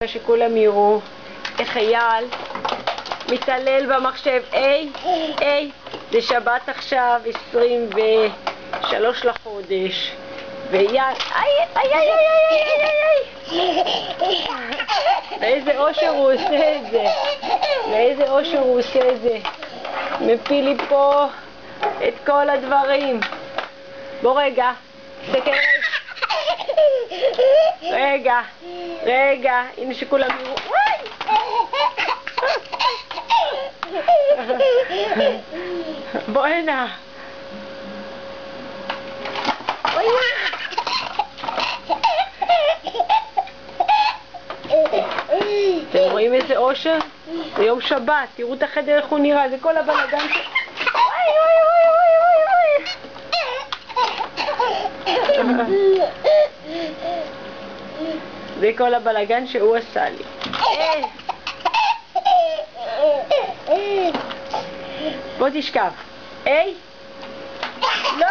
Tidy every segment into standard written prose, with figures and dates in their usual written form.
שכולם יראו איך אייל מתעלל במחשב. היי, זה שבת עכשיו, 23 לחודש, ואייל, ואיזה אושר הוא עושה את זה, ואיזה אושר הוא עושה את זה. מפיל לי פה את כל הדברים. בוא רגע, תסתכל רגע, הנה שכולם יראו. בוא הנה. אתם רואים איזה אושר? זה יום שבת, תראו את החדר איך הוא נראה, זה כל הבלגן. זה כל הבלגן שהוא עשה לי. בוא תשכב. לא!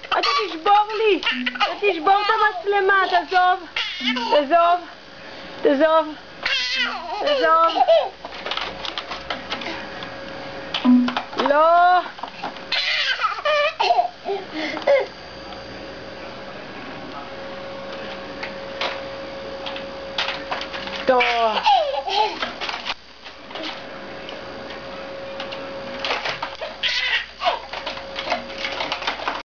אתה תשבור לי! אתה תשבור את המצלמה, תעזוב! לא! טוב.